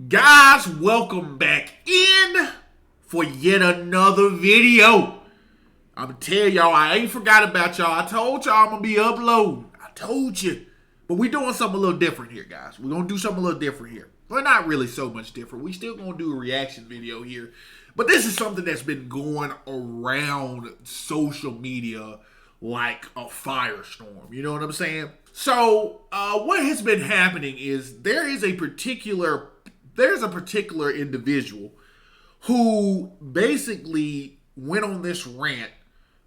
Guys, welcome back in for yet another video. I'm gonna tell y'all, I ain't forgot about y'all. I told y'all I'm gonna be uploading. I told you. But we doing something a little different here, guys. We're gonna do something a little different here. Well, not really so much different. We still gonna do a reaction video here. But this is something that's been going around social media like a firestorm. You know what I'm saying? So, what has been happening is there's a particular individual who basically went on this rant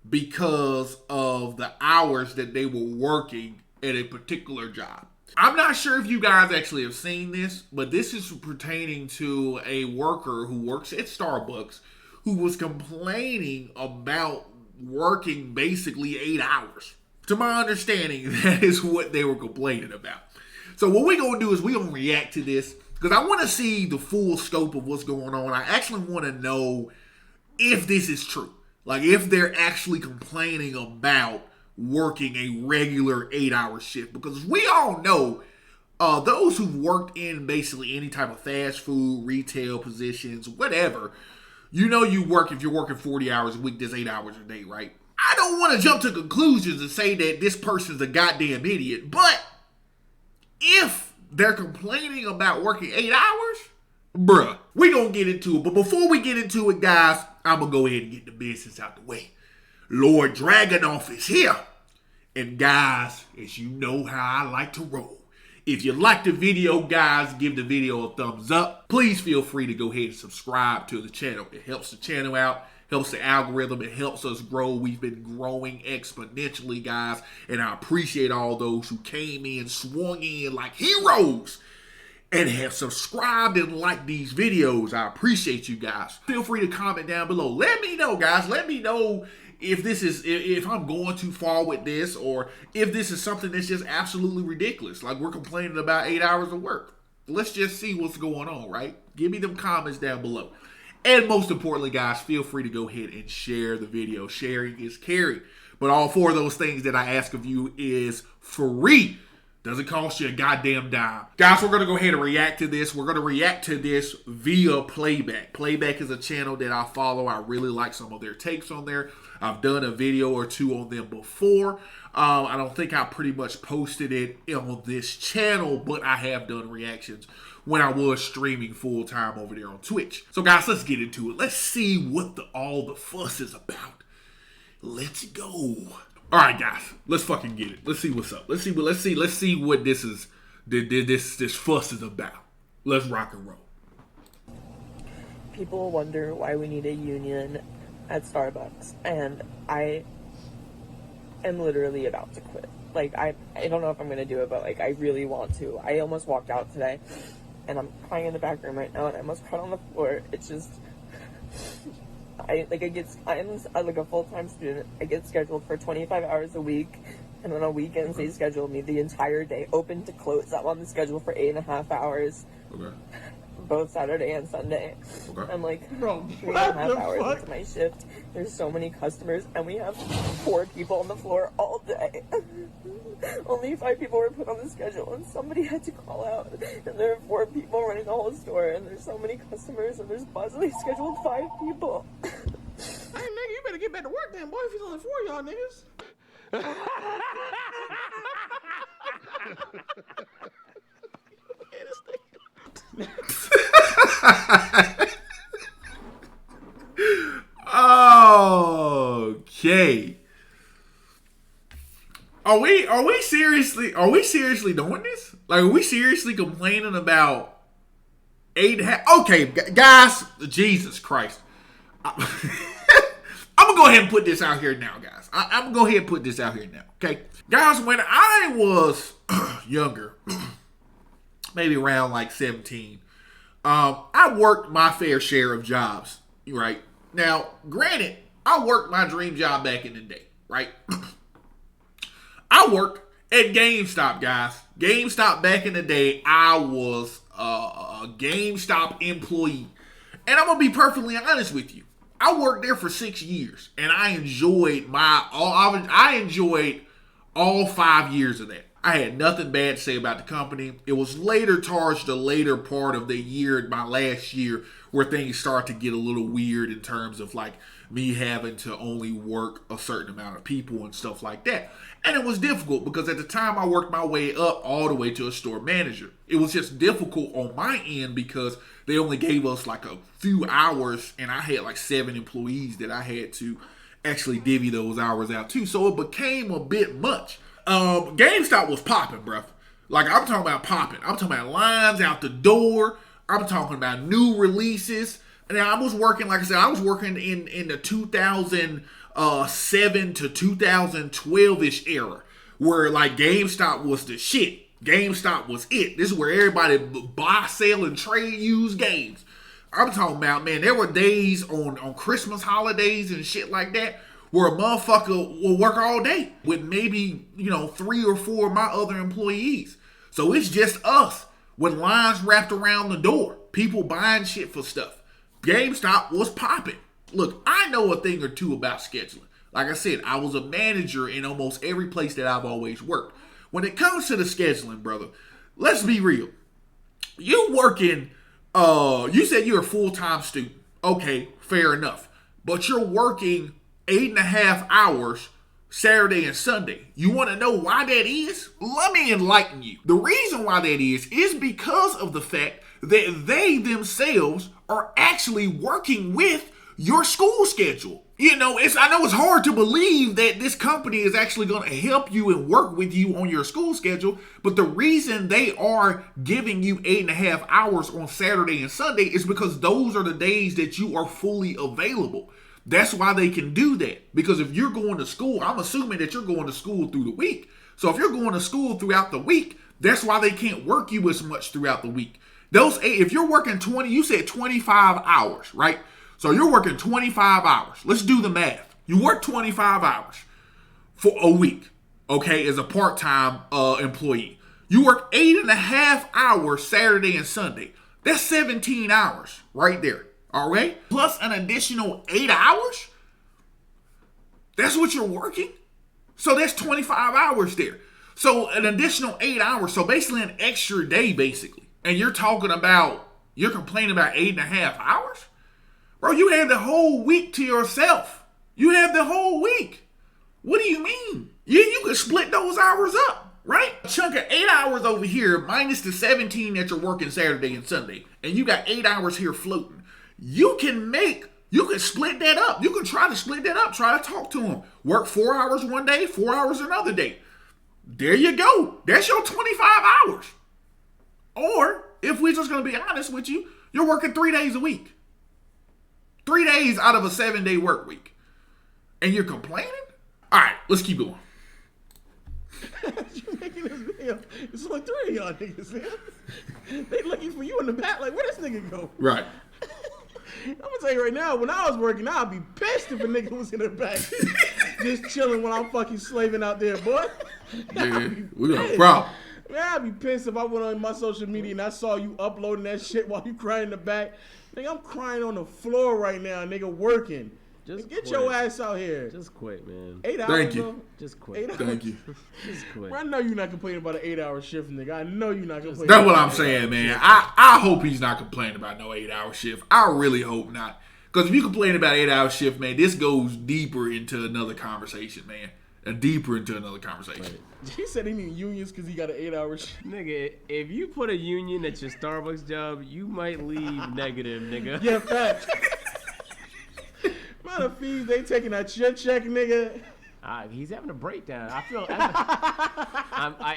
because of the hours that they were working at a particular job. I'm not sure if you guys actually have seen this, but this is pertaining to a worker who works at Starbucks who was complaining about working basically 8 hours. To my understanding, that is what they were complaining about. So what we're going to do is we're going to react to this because I want to see the full scope of what's going on. I actually want to know if this is true. Like if they're actually complaining about working a regular 8-hour shift. Because we all know those who've worked in basically any type of fast food, retail positions, whatever, you know if you're working 40 hours a week, that's 8 hours a day, right? I don't want to jump to conclusions and say that this person's a goddamn idiot, but if they're complaining about working 8 hours, bruh, we gonna get into it. But before we get into it, guys, I'm gonna go ahead and get the business out the way. Lord Dragunov is here. And guys, as you know how I like to roll, if you like the video, guys, give the video a thumbs up. Please feel free to go ahead and subscribe to the channel. It helps the channel out, helps the algorithm, it helps us grow. We've been growing exponentially, guys, and I appreciate all those who came in, swung in like heroes, and have subscribed and liked these videos. I appreciate you guys. Feel free to comment down below. Let me know, guys. Let me know if I'm going too far with this, or if this is something that's just absolutely ridiculous. Like we're complaining about 8 hours of work. Let's just see what's going on, right? Give me them comments down below. And most importantly, guys, feel free to go ahead and share the video. Sharing is caring. But all four of those things that I ask of you is free. Doesn't cost you a goddamn dime. Guys, we're going to go ahead and react to this. We're going to react to this via Playback. Playback is a channel that I follow. I really like some of their takes on there. I've done a video or two on them before. I don't think I pretty much posted it on this channel, but I have done reactions when I was streaming full-time over there on Twitch. So guys, let's get into it. Let's see what all the fuss is about. Let's go. All right, guys, let's fucking get it. Let's see what's up. Let's see what this is. This fuss is about. Let's rock and roll. People wonder why we need a union at Starbucks, and I am literally about to quit. Like I don't know if I'm gonna do it, but like I really want to. I almost walked out today, and I'm crying in the back room right now, and I almost cried on the floor. It's just. I'm like a full-time student. I get scheduled for 25 hours a week, and on weekends they schedule me the entire day, open to close. I'm on the schedule for 8.5 hours, okay, both Saturday and Sunday. Okay. I'm like 3.5 hours into my shift. There's so many customers, and we have 4 people on the floor all day. Only 5 people were put on the schedule, and somebody had to call out. And there are 4 people running the whole store, and there's so many customers, and there's possibly scheduled 5 people. Hey, nigga, you better get back to work then, boy, if it's only 4 y'all niggas. Okay. Are we seriously doing this? Like, are we seriously complaining about 8.5? Okay, guys, Jesus Christ. I'm gonna go ahead and put this out here now, guys. I'm gonna go ahead and put this out here now, okay? Guys, when I was younger, maybe around like 17, I worked my fair share of jobs, right? Now, granted, I worked my dream job back in the day, right? I worked at GameStop, guys. GameStop back in the day, I was a GameStop employee. And I'm going to be perfectly honest with you. I worked there for 6 years, and I enjoyed all 5 years of that. I had nothing bad to say about the company. It was later towards the later part of the year, my last year, where things start to get a little weird in terms of like me having to only work a certain amount of people and stuff like that. And it was difficult because at the time I worked my way up all the way to a store manager. It was just difficult on my end because they only gave us like a few hours and I had like 7 employees that I had to actually divvy those hours out to. So it became a bit much. GameStop was popping, bruh. Like, I'm talking about popping. I'm talking about lines out the door. I'm talking about new releases. And I was working, like I said, I was working in the 2007 to 2012-ish era, where, like, GameStop was the shit. GameStop was it. This is where everybody buy, sell, and trade used games. I'm talking about, man, there were days on Christmas holidays and shit like that where a motherfucker will work all day with maybe, 3 or 4 of my other employees. So it's just us with lines wrapped around the door. People buying shit for stuff. GameStop was popping. Look, I know a thing or two about scheduling. Like I said, I was a manager in almost every place that I've always worked. When it comes to the scheduling, brother, let's be real. You working, you said you're a full-time student. Okay, fair enough. But you're working 8.5 hours Saturday and Sunday. You want to know why that is? Let me enlighten you. The reason why that is because of the fact that they themselves are actually working with your school schedule. I know it's hard to believe that this company is actually going to help you and work with you on your school schedule, but the reason they are giving you 8.5 hours on Saturday and Sunday is because those are the days that you are fully available. That's why they can do that. Because if you're going to school, I'm assuming that you're going to school through the week. So if you're going to school throughout the week, that's why they can't work you as much throughout the week. If you're working 25 hours, right? So you're working 25 hours. Let's do the math. You work 25 hours for a week, okay, as a part-time employee. You work 8.5 hours Saturday and Sunday. That's 17 hours right there. All right? Plus an additional 8 hours? That's what you're working? So that's 25 hours there. So an additional 8 hours. So basically an extra day, basically. And you're complaining about 8.5 hours? Bro, you had the whole week to yourself. You have the whole week. What do you mean? You could split those hours up, right? A chunk of 8 hours over here minus the 17 that you're working Saturday and Sunday. And you got 8 hours here floating. You can split that up. You can try to split that up. Try to talk to them. Work 4 hours one day, 4 hours another day. There you go. That's your 25 hours. Or, if we're just going to be honest with you, you're working 3 days a week. 3 days out of a 7-day work week. And you're complaining? All right, let's keep going. You making this video? It's only 3 of y'all niggas, man. They looking for you in the back like, where this nigga go? Right. I'm gonna tell you right now, when I was working, I'd be pissed if a nigga was in the back just chilling when I'm fucking slaving out there, boy. Yeah, we got a problem. Man, I'd be pissed if I went on my social media and I saw you uploading that shit while you crying in the back. Nigga, I'm crying on the floor right now, nigga, working. Just get quit. your ass out here. Just quit, man. 8 hours, Thank you. bro. Just quit. 8 hours. Thank you. Just quit. Bro, I know you're not complaining about an 8-hour shift, nigga. I know you're not complaining. That's what about I'm an saying, 8-hour man. shift. I hope he's not complaining about no 8-hour shift. I really hope not. Because if you complain about 8-hour shift, man, this goes deeper into another conversation, man. Deeper into another conversation. He said he need unions because he got an 8-hour shift. Nigga, if you put a union at your Starbucks job, you might leave negative, nigga. Yeah, fact. Amount of fees they taking out your check, nigga. He's having a breakdown. I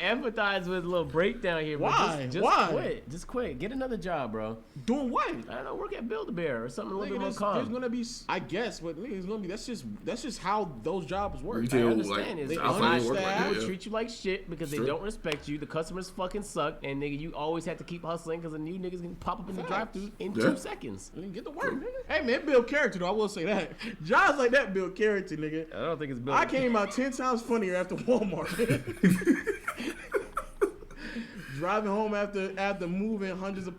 empathize with a little breakdown here. Why? But just Why? quit. Just quit. Get another job, bro. Doing what? I don't know. Work at Build-A-Bear or something a little bit more There's calm. gonna be, I guess, but nigga, it's gonna be. That's just how those jobs work. Retail, I understand. they It's understand. work like that, people yeah. treat you like shit because they Sure. don't respect you. The customers fucking suck, and nigga, you always have to keep hustling because the new niggas can pop up in the Facts. drive-thru in Yeah. 2 seconds. I mean, get to work, nigga. Hey man, build character though. I will say that. Jobs like that build character, nigga. I don't think it's built. I came out 10 times funnier after Walmart. driving home after moving 100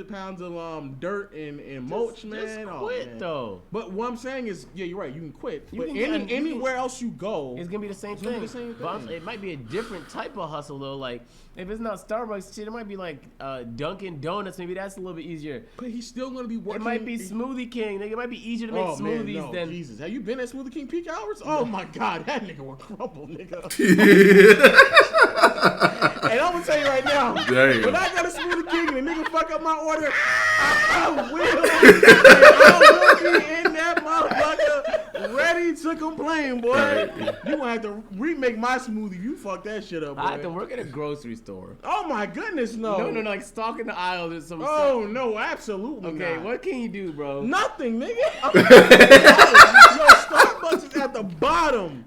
pounds of dirt and mulch, man. Just Oh, quit man. though. But what I'm saying is, yeah, you're right. You can quit. You But can get- anywhere else you go, It's gonna be the same It's gonna thing. be the same But thing. it might be a different type of hustle though. Like if it's not Starbucks shit, it might be like Dunkin' Donuts. Maybe that's a little bit easier. but he's still gonna be working. It might be Smoothie King. Nigga, it might be easier to make Oh man, smoothies no, than. Jesus. Have you been at Smoothie King peak hours? Oh my God, that nigga will crumble, nigga. And I'm gonna tell you right now, Damn. when I go to Smoothie King and the nigga fuck up my order, I will be in that motherfucker ready to complain, boy. You gonna have to remake my smoothie. You fuck that shit up, boy. I can work at a grocery store. Oh my goodness, no. No, like stalking the aisles or some. Oh no, absolutely Okay, not. what can you do, bro? Nothing, nigga. Yo, Starbucks is at the bottom.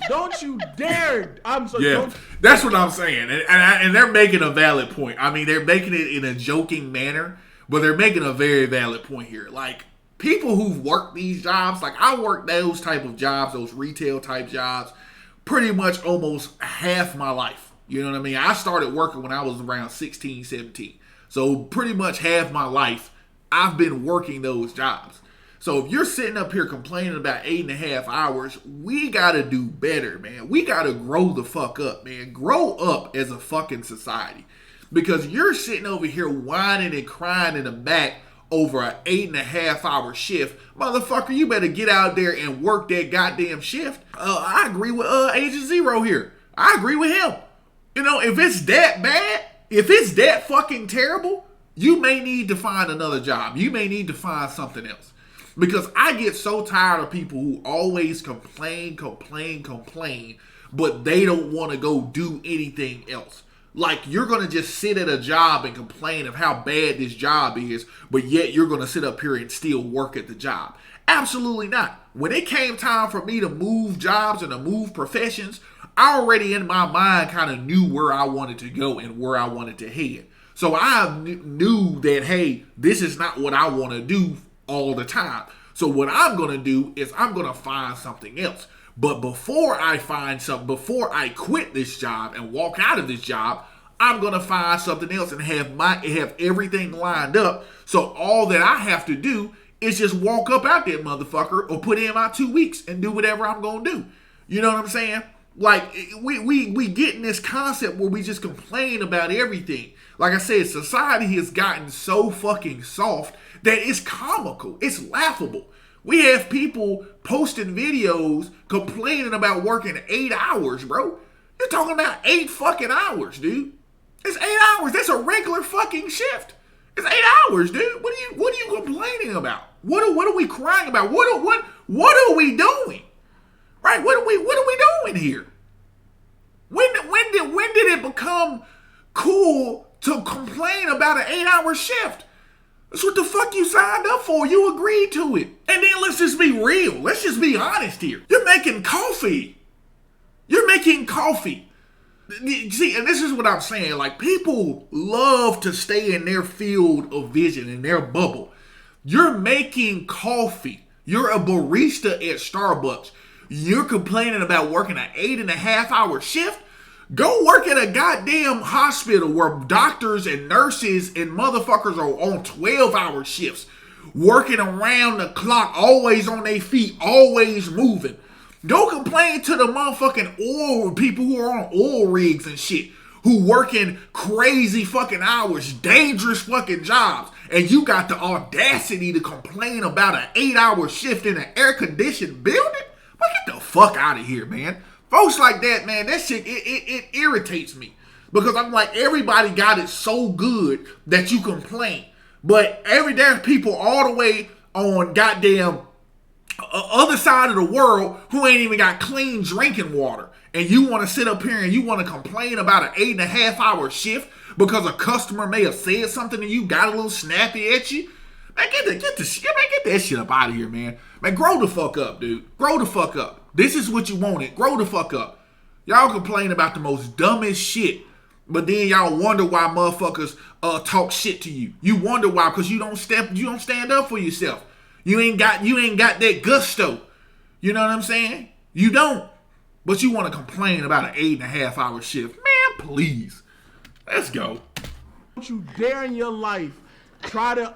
Don't you dare. I'm so Yeah, don't, that's what I'm saying, and they're making a valid point. I mean, they're making it in a joking manner, but they're making a very valid point here. Like people who've worked these jobs, like I worked those type of jobs, those retail type jobs, pretty much almost half my life. You know what I mean? I started working when I was around 16, 17. So pretty much half my life, I've been working those jobs. So if you're sitting up here complaining about 8.5 hours, we gotta do better, man. We gotta grow the fuck up, man. Grow up as a fucking society. Because you're sitting over here whining and crying in the back over an 8.5 hour shift. Motherfucker, you better get out there and work that goddamn shift. I agree with Agent Zero here. I agree with him. You know, if it's that bad, if it's that fucking terrible, you may need to find another job. You may need to find something else. Because I get so tired of people who always complain, but they don't want to go do anything else. Like, you're going to just sit at a job and complain of how bad this job is, but yet you're going to sit up here and still work at the job. Absolutely not. When it came time for me to move jobs and to move professions, I already in my mind kind of knew where I wanted to go and where I wanted to head. So I knew that, hey, this is not what I want to do all the time. So what I'm going to do is I'm going to find something else. But before I find something, before I quit this job and walk out of this job, I'm going to find something else and have everything lined up. So all that I have to do is just walk up out there, motherfucker, or put in my 2 weeks and do whatever I'm going to do. You know what I'm saying? Like, we get in this concept where we just complain about everything. Like I said, society has gotten so fucking soft that it's comical. It's laughable. We have people posting videos complaining about working 8 hours, bro. You're talking about 8 fucking hours, dude. It's 8 hours. That's a regular fucking shift. It's 8 hours, dude. What are you complaining about? What are we crying about? What are we doing? Right? What are we doing here? When did it become cool to complain about an 8-hour shift? That's what the fuck you signed up for. You agreed to it. And then let's just be real. Let's just be honest here. You're making coffee. See, and this is what I'm saying. Like, people love to stay in their field of vision, in their bubble. You're making coffee. You're a barista at Starbucks. You're complaining about working an 8.5 hour shift? Go work at a goddamn hospital where doctors and nurses and motherfuckers are on 12-hour shifts, working around the clock, always on their feet, always moving. Go complain to the motherfucking oil people who are on oil rigs and shit, who working crazy fucking hours, dangerous fucking jobs, and you got the audacity to complain about an 8-hour shift in an air-conditioned building? Well, get the fuck out of here, man. Folks like that, man, that shit, it irritates me. Because I'm like, everybody got it so good that you complain. But there's people all the way on goddamn other side of the world who ain't even got clean drinking water. And you want to sit up here and you want to complain about an 8.5 hour shift because a customer may have said something and you got a little snappy at you? Man, get that shit up out of here, man. Man, grow the fuck up, dude. Grow the fuck up. This is what you wanted. Grow the fuck up. Y'all complain about the most dumbest shit, but then y'all wonder why motherfuckers talk shit to you. You wonder why, because you don't stand up for yourself. You ain't got that gusto. You know what I'm saying? You don't. But you want to complain about an 8.5 hour shift. Man, please. Let's go. Don't you dare in your life try to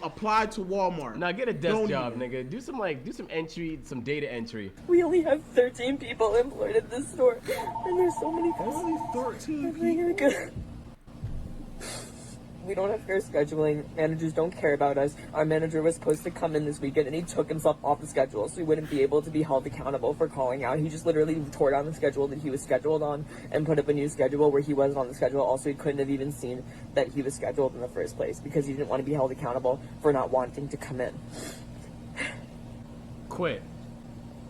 apply to Walmart. Now get a desk Don't job, even. nigga. Do some entry, some data entry. We only have 13 people employed at this store, and there's so many Only customers. 13 Oh people. my God. We don't have fair scheduling. Managers don't care about us. Our manager was supposed to come in this weekend, and he took himself off the schedule, so he wouldn't be able to be held accountable for calling out. He just literally tore down the schedule that he was scheduled on and put up a new schedule where he wasn't on the schedule. Also, he couldn't have even seen that he was scheduled in the first place because he didn't want to be held accountable for not wanting to come in. Quit.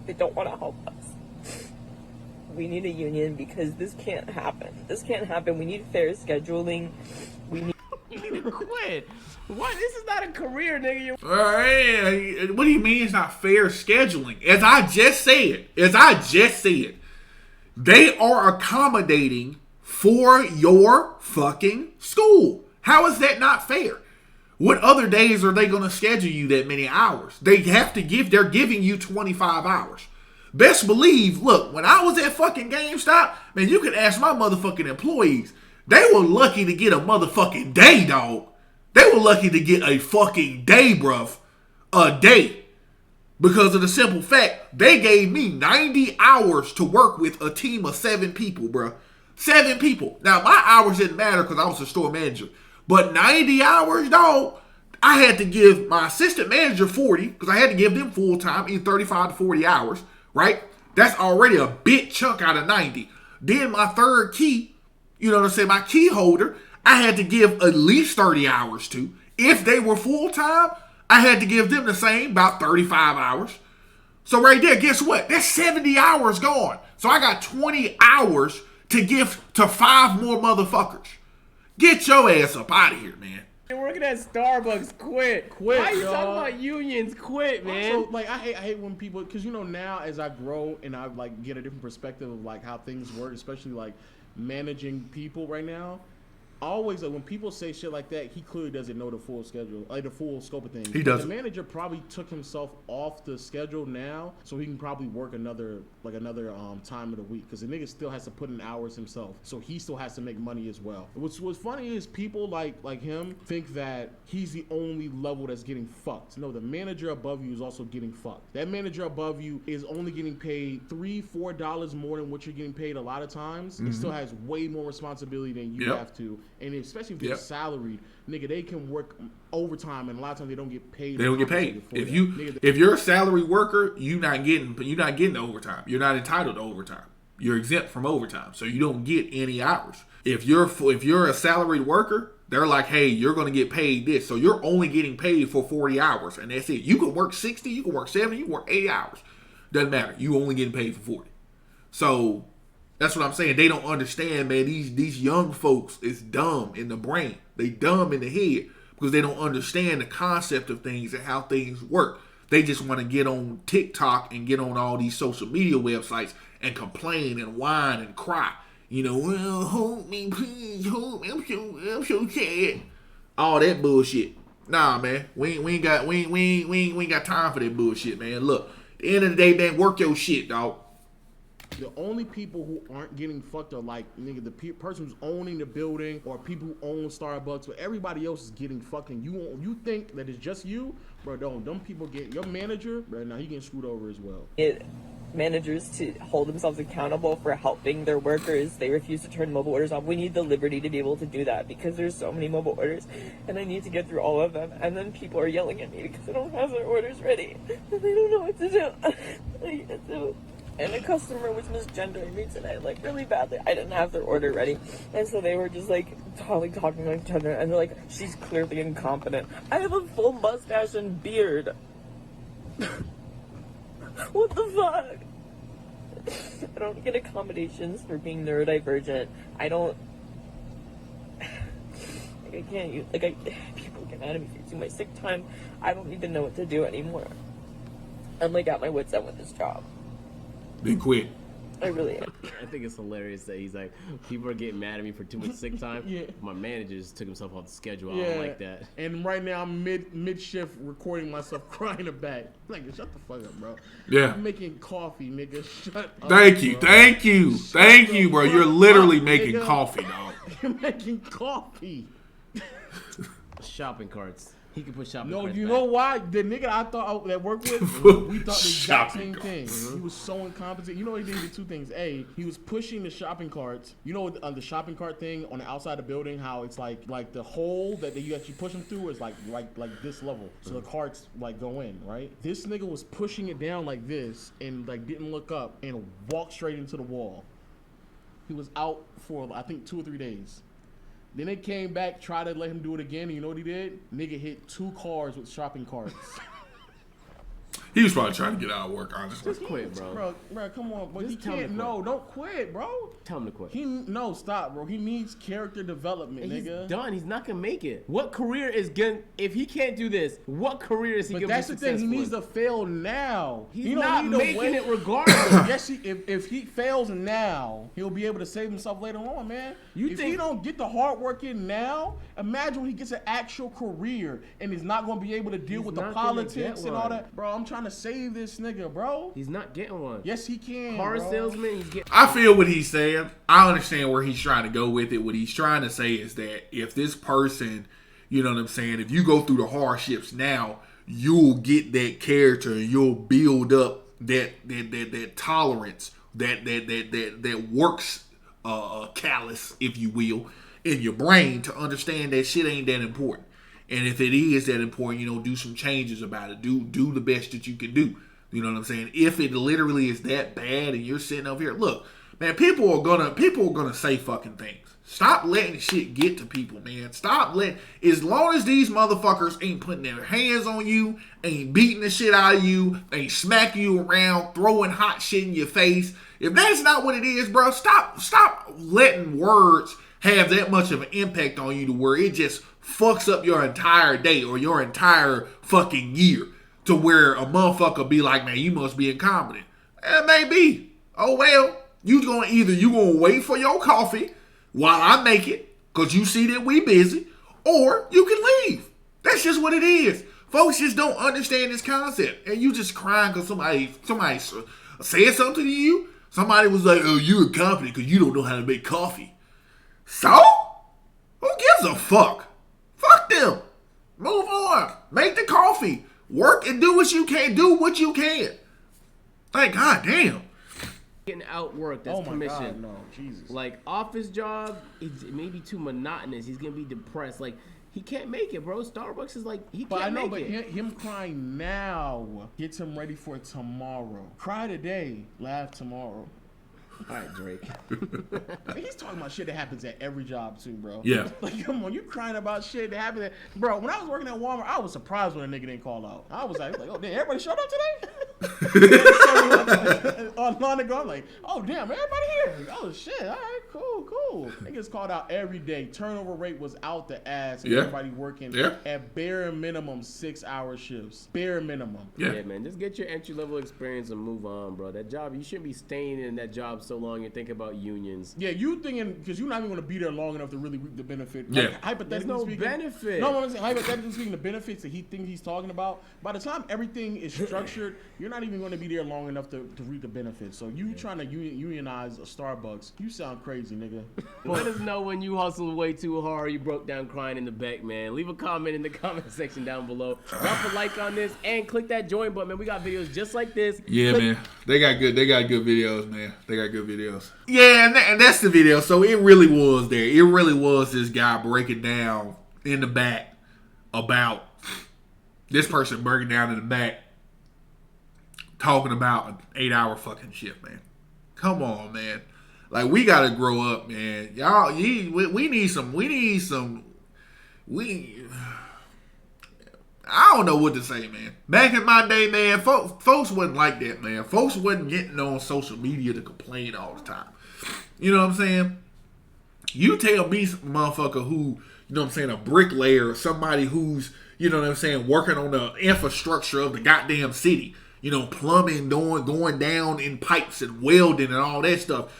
They don't want to help us. We need a union because this can't happen. This can't happen. We need fair scheduling. We need. You need to quit. What? This is not a career, nigga. You're What do you mean it's not fair scheduling? As I just said, they are accommodating for your fucking school. How is that not fair? What other days are they going to schedule you that many hours? They're giving you 25 hours. Best believe, look, when I was at fucking GameStop, man, you could ask my motherfucking employees. They were lucky to get a motherfucking day, dog. They were lucky to get a fucking day, bruv. A day. Because of the simple fact, they gave me 90 hours to work with a team of 7 people, bruh. 7 people. Now, my hours didn't matter because I was a store manager. But 90 hours, dog, I had to give my assistant manager 40 because I had to give them full time, either 35 to 40 hours, right? That's already a big chunk out of 90. Then my third key, you know what I'm saying, my key holder, I had to give at least 30 hours to. If they were full time, I had to give them the same, about 35 hours. So right there, guess what? That's 70 hours gone. So I got 20 hours to give to 5 more motherfuckers. Get your ass up out of here, man. You're working at Starbucks. Quit. Quit, Why are you y'all. talking about unions? Quit, man. Also, like I hate when people, because you know now as I grow and I like get a different perspective of like how things work, especially like managing people right now. Always like when people say shit like that, he clearly doesn't know the full schedule, like the full scope of things. He doesn't. The manager probably took himself off the schedule now, so he can probably work another time of the week because the nigga still has to put in hours himself, so he still has to make money as well. What's funny is people like him think that he's the only level that's getting fucked. No, the manager above you is also getting fucked. That manager above you is only getting paid $3-4 more than what you're getting paid a lot of times. It still has way more responsibility than you Yep. have to. And especially if they're Yep. salaried, nigga, they can work overtime, and a lot of times they don't get paid. They don't get paid. for If that. you Nigga, if you're a salary worker, you're not getting the overtime. You're not entitled to overtime. You're exempt from overtime, so you don't get any hours. If you're a salaried worker, they're like, hey, you're going to get paid this, so you're only getting paid for 40 hours, and that's it. You can work 60, you can work 70, you can work 80 hours. Doesn't matter. You only getting paid for 40. So that's what I'm saying. They don't understand, man. These young folks is dumb in the brain. They dumb in the head because they don't understand the concept of things and how things work. They just want to get on TikTok and get on all these social media websites and complain and whine and cry. You know, well, hold me, please, hold me. I'm so sad. All that bullshit. Nah, man. We ain't got time for that bullshit, man. Look, at the end of the day, man, work your shit, dog. the only people who aren't getting fucked are like nigga the person who's owning the building or people who own Starbucks, but everybody else is getting fucking. You think that it's just you, bro? Don't them people get your manager, bro? Now he getting screwed over as well. Managers to hold themselves accountable for helping their workers. They refuse to turn mobile orders off. We need the liberty to be able to do that because there's so many mobile orders and I need to get through all of them. And then people are yelling at me because I don't have their orders ready and they don't know what to do. And a customer was misgendering me today, like really badly. I didn't have their order ready. And so they were just like talking to each other and they're like, she's clearly incompetent. I have a full mustache and beard. What the fuck? I don't get accommodations for being neurodivergent. I don't. Like, I can't use. Like, people get mad at me for using my sick time. I don't even know what to do anymore. I'm like at my wits' end with this job. Then quit. I really am. I think it's hilarious that he's like, people are getting mad at me for too much sick time. Yeah. My manager just took himself off the schedule. I don't like that. And right now I'm mid shift recording myself crying in the back. Like, shut the fuck up, bro. Yeah. I'm making coffee, nigga. Shut up. Thank you, bro. thank you, Shut the bro. You're fuck literally up, making nigga. coffee, dog. You're making coffee. Shopping carts. He can put shopping No, carts you back. know why? The nigga I thought that worked with, we thought the exact Shopping same thing. carts. He was so incompetent. You know, he did two things. A, he was pushing the shopping carts. You know, the shopping cart thing on the outside of the building, how it's like the hole that you actually push them through is like this level, so the carts like go in, right? This nigga was pushing it down like this and like didn't look up and walked straight into the wall. He was out for I think 2 or 3 days. Then they came back, tried to let him do it again, and you know what he did? Nigga hit 2 cars with shopping carts. He was probably trying to get out of work, honestly. Just quit, bro. Bro, come on, but he Just tell him to can't. quit. No, don't quit, bro. Tell him to quit. Stop, bro. He needs character development, He's nigga. done. He's not gonna make it. What career is gonna? If he can't do this, what career is he But gonna be that's the thing. He successful needs in? to fail now. He's He don't not need to making wait. it regardless. Yes, if he fails now, he'll be able to save himself later on, man. You if think- he don't get the hard work in now, imagine when he gets an actual career and he's not going to be able to deal He's with the not gonna politics get and all one. that. Bro, I'm trying to save this nigga, bro. He's not getting one. Yes, he can. Car bro. salesman. He's getting. I feel what he's saying. I understand where he's trying to go with it. What he's trying to say is that if this person, you know what I'm saying, if you go through the hardships now, you'll get that character and you'll build up that tolerance, that works callous, if you will, in your brain to understand that shit ain't that important. And if it is that important, you know, do some changes about it. Do the best that you can do. You know what I'm saying? If it literally is that bad and you're sitting over here, look, man, people are gonna say fucking things. Stop letting shit get to people, man. Stop letting, as long as these motherfuckers ain't putting their hands on you, ain't beating the shit out of you, ain't smacking you around, throwing hot shit in your face. If that's not what it is, bro, stop letting words have that much of an impact on you to where it just fucks up your entire day or your entire fucking year to where a motherfucker be like, man, you must be incompetent. It may be. Oh well. You gonna wait for your coffee while I make it, because you see that we busy, or you can leave. That's just what it is. Folks just don't understand this concept. And you just crying because somebody said something to you. Somebody was like, oh, you're incompetent because you don't know how to make coffee. So? Who gives a fuck? Fuck them. Move on. Make the coffee. Work and do what you can. Do what you can. Like, goddamn. Getting outworked. That's Oh my commission. God, no, Jesus. Like office job, it may be too monotonous. He's gonna be depressed. Like he can't make it, bro. Starbucks is like he But I can't know, make but it. him crying now gets him ready for tomorrow. Cry today, laugh tomorrow. All right, Drake. He's talking about shit that happens at every job too, bro. Yeah. Like, come on, you crying about shit that happened bro, when I was working at Walmart, I was surprised when a nigga didn't call out. I was like, oh, damn, everybody showed up today? Online to go, I'm like, oh, damn, everybody here. Oh, shit, all right, cool. Niggas called out every day. Turnover rate was out the ass. Yeah. Everybody working at bare minimum 6-hour shifts. Bare minimum. Yeah, man. Just get your entry level experience and move on, bro. That job, you shouldn't be staying in that job so long and think about unions. Yeah, you thinking, because you're not even going to be there long enough to really reap the benefit. Yeah. Like, hypothetically There's no speaking, benefit. No, I'm saying, hypothetically speaking, the benefits that he thinks he's talking about, by the time everything is structured, you're not even going to be there long enough to reap the benefits. So you trying to unionize a Starbucks, you sound crazy, nigga. Let us know when you hustled way too hard, you broke down crying in the back, man. Leave a comment in the comment section down below. Drop a like on this and click that join button, man. We got videos just like this. Yeah, man. They got good videos, man. They got good videos. Yeah, and that's the video. So it really was there. It really was this guy breaking down in the back about this person breaking down in the back talking about an 8-hour fucking shift, man. Come on, man. Like, we gotta grow up, man. Y'all, we need some. I don't know what to say, man. Back in my day, man, folks wasn't like that, man. Folks wasn't getting on social media to complain all the time. You know what I'm saying? You tell me, motherfucker, who, you know what I'm saying, a bricklayer or somebody who's, you know what I'm saying, working on the infrastructure of the goddamn city. You know, plumbing, going down in pipes and welding and all that stuff.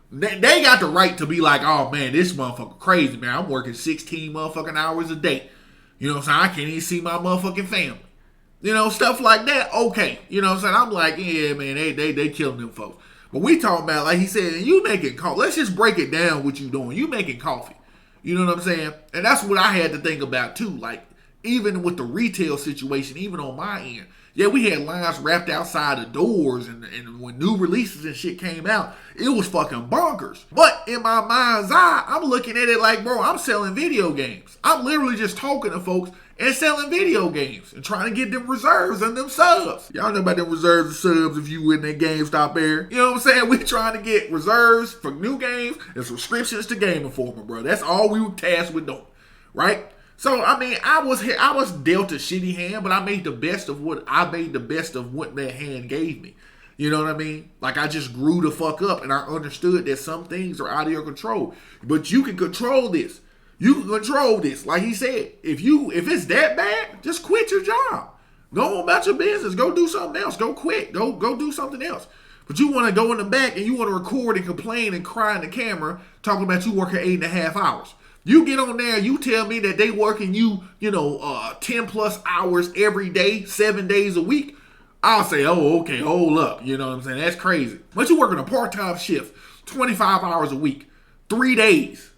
They got the right to be like, oh, man, this motherfucker crazy, man. I'm working 16 motherfucking hours a day. You know what I'm saying? I can't even see my motherfucking family. You know, stuff like that, okay. You know what I'm saying? I'm like, yeah, man, they killing them folks. But we talking about, like he said, you making coffee. Let's just break it down what you doing. You making coffee. You know what I'm saying? And that's what I had to think about too. Like, even with the retail situation, even on my end, yeah, we had lines wrapped outside the doors, and when new releases and shit came out, it was fucking bonkers. But in my mind's eye, I'm looking at it like, bro, I'm selling video games. I'm literally just talking to folks and selling video games and trying to get them reserves and them subs. Y'all know about them reserves and subs if you in that GameStop area. You know what I'm saying? We trying to get reserves for new games and subscriptions to Game Informer, bro. That's all we were tasked with doing, right? So I mean, I was dealt a shitty hand, but I made the best of what that hand gave me. You know what I mean? Like, I just grew the fuck up, and I understood that some things are out of your control, but you can control this. You can control this. Like he said, if it's that bad, just quit your job. Go on about your business. Go do something else. Go quit. Go do something else. But you want to go in the back and you want to record and complain and cry in the camera, talking about you working 8.5 hours. You get on there, you tell me that they working 10 plus hours every day, 7 days a week. I'll say, oh, okay, hold up. You know what I'm saying? That's crazy. But you working a part-time shift, 25 hours a week, 3 days.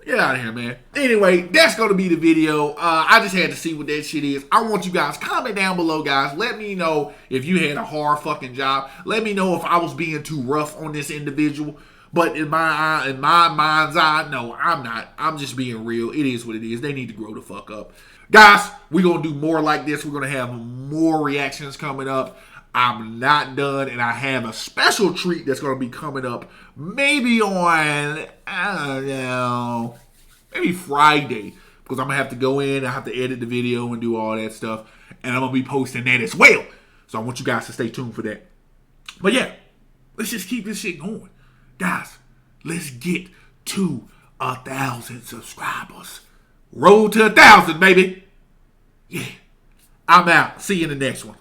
Get out of here, man. Anyway, that's going to be the video. I just had to see what that shit is. I want you guys, comment down below, guys. Let me know if you had a hard fucking job. Let me know if I was being too rough on this individual. But in my mind's eye, no, I'm not. I'm just being real. It is what it is. They need to grow the fuck up. Guys, we're going to do more like this. We're going to have more reactions coming up. I'm not done, and I have a special treat that's going to be coming up maybe on, I don't know, maybe Friday, because I'm going to have to go in, I have to edit the video and do all that stuff, and I'm going to be posting that as well. So I want you guys to stay tuned for that. But yeah, let's just keep this shit going. Guys, let's get to 1,000 subscribers. Road to 1,000, baby. Yeah. I'm out. See you in the next one.